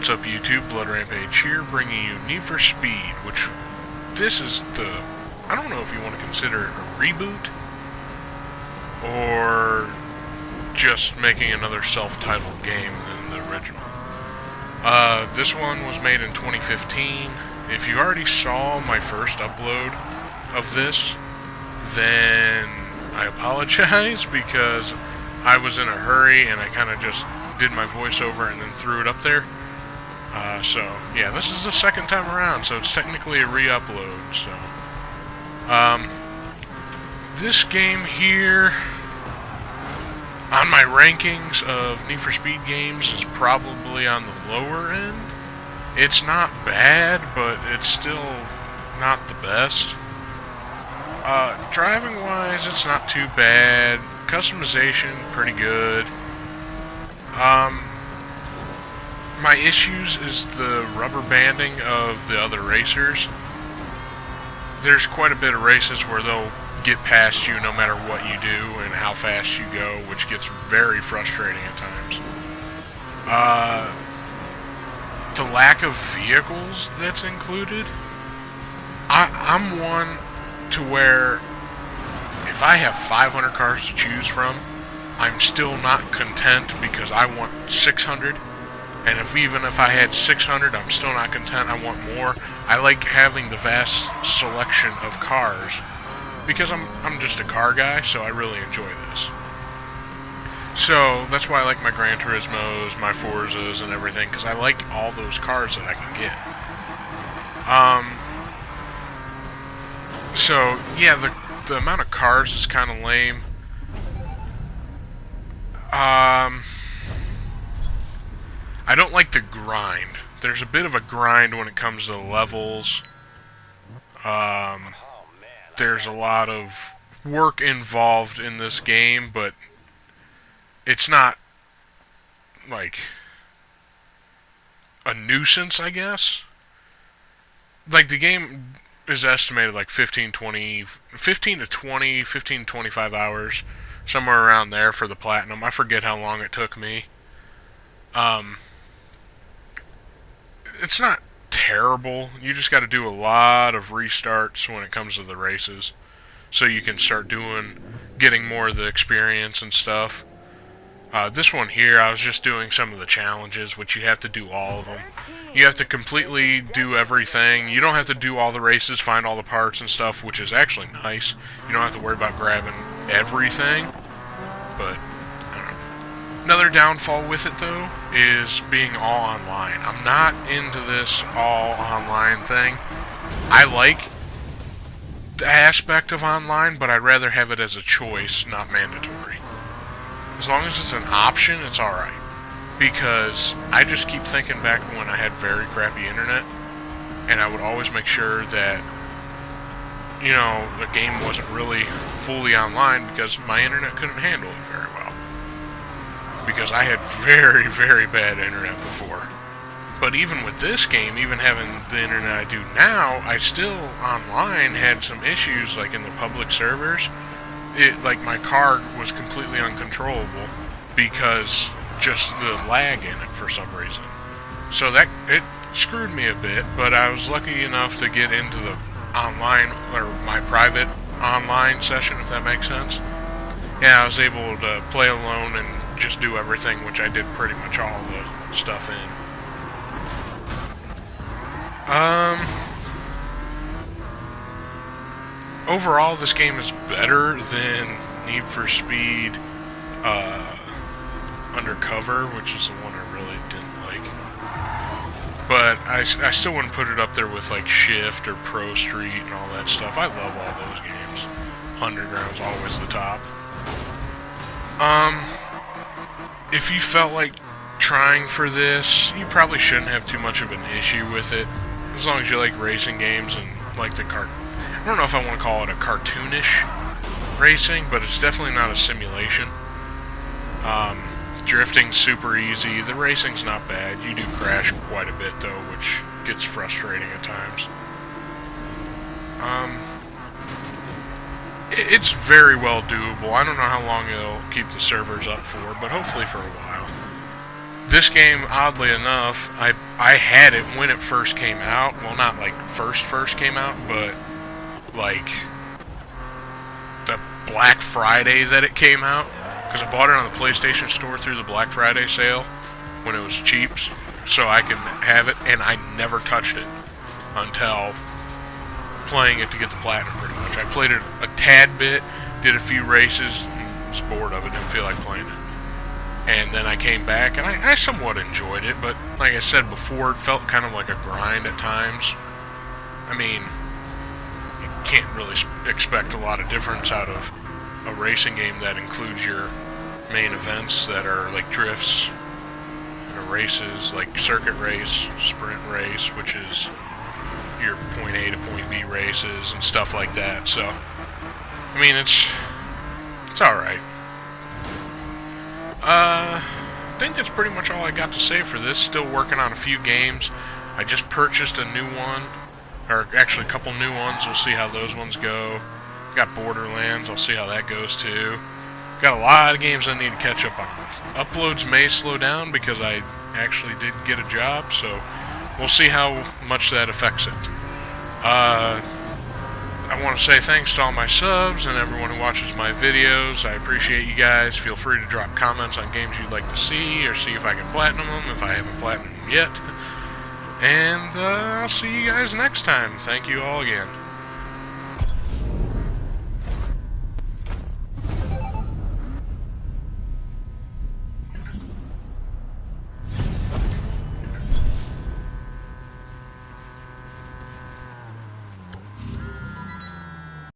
What's up YouTube, Blood Rampage here, bringing you Need for Speed, which this is I don't know if you want to consider it a reboot, or just making another self-titled game than the original. This one was made in 2015. If you already saw my first upload of this, then I apologize because I was in a hurry and I kind of just did my voiceover and then threw it up there. So, yeah, this is the second time around, so it's technically a re-upload, so. This game here, on my rankings of Need for Speed games, is probably on the lower end. It's not bad, but it's still not the best. Driving-wise, it's not too bad. Customization, pretty good. My issues is the rubber banding of the other racers. There's quite a bit of races where they'll get past you no matter what you do and how fast you go, which gets very frustrating at times. The lack of vehicles that's included. I'm one to where if I have 500 cars to choose from, I'm still not content because I want 600. And even if I had 600, I'm still not content. I want more. I like having the vast selection of cars because I'm just a car guy, so I really enjoy this. So that's why I like my Gran Turismos, my Forzas, and everything, because I like all those cars that I can get. So yeah, the amount of cars is kind of lame. I don't like the grind. There's a bit of a grind when it comes to levels. There's a lot of work involved in this game, but it's not like a nuisance, I guess. Like, the game is estimated like 15 to 25 hours, somewhere around there for the platinum. I forget how long it took me. It's not terrible. You just got to do a lot of restarts when it comes to the races, so you can start getting more of the experience and stuff. This one here, I was just doing some of the challenges, which you have to do all of them. You have to completely do everything. You don't have to do all the races, find all the parts and stuff, which is actually nice. You don't have to worry about grabbing everything, but another downfall with it, though, is being all online. I'm not into this all online thing. I like the aspect of online, but I'd rather have it as a choice, not mandatory. As long as it's an option, it's alright. Because I just keep thinking back when I had very crappy internet, and I would always make sure that, you know, the game wasn't really fully online because my internet couldn't handle it very well. Because I had very, very bad internet before. But even with this game, even having the internet I do now, I still, online, had some issues, like in the public servers. Like, my car was completely uncontrollable because just the lag in it for some reason. So it screwed me a bit, but I was lucky enough to get into the online, or my private online session, if that makes sense. Yeah, I was able to play alone and just do everything, which I did pretty much all the stuff in. Overall, this game is better than Need for Speed Undercover, which is the one I really didn't like. But I still wouldn't put it up there with like Shift or Pro Street and all that stuff. I love all those games. Underground's always the top. If you felt like trying for this, you probably shouldn't have too much of an issue with it. As long as you like racing games and like I don't know if I want to call it a cartoonish racing, but it's definitely not a simulation. Drifting's super easy. The racing's not bad. You do crash quite a bit, though, which gets frustrating at times. It's very well doable. I don't know how long it'll keep the servers up for, but hopefully for a while. this game, oddly enough, I had it when it first came out. Well, not like first came out, but like the Black Friday that it came out, because I bought it on the PlayStation Store through the Black Friday sale when it was cheap, so I can have it, and I never touched it until playing it to get the platinum, pretty much. I played it a tad bit, did a few races, and was bored of it, didn't feel like playing it. And then I came back, and I somewhat enjoyed it, but like I said before, it felt kind of like a grind at times. I mean, you can't really expect a lot of difference out of a racing game that includes your main events that are like drifts and races, like circuit race, sprint race, which is your point A to point B races and stuff like that. So, I mean, it's alright. I think that's pretty much all I got to say for this. Still working on a few games. I just purchased a new one, or actually a couple new ones. We'll see how those ones go. Got Borderlands. I'll see how that goes too. Got a lot of games I need to catch up on. Uploads may slow down because I actually did get a job, so we'll see how much that affects it. I want to say thanks to all my subs and everyone who watches my videos. I appreciate you guys. Feel free to drop comments on games you'd like to see, or see if I can platinum them if I haven't platinumed them yet. And I'll see you guys next time. Thank you all again.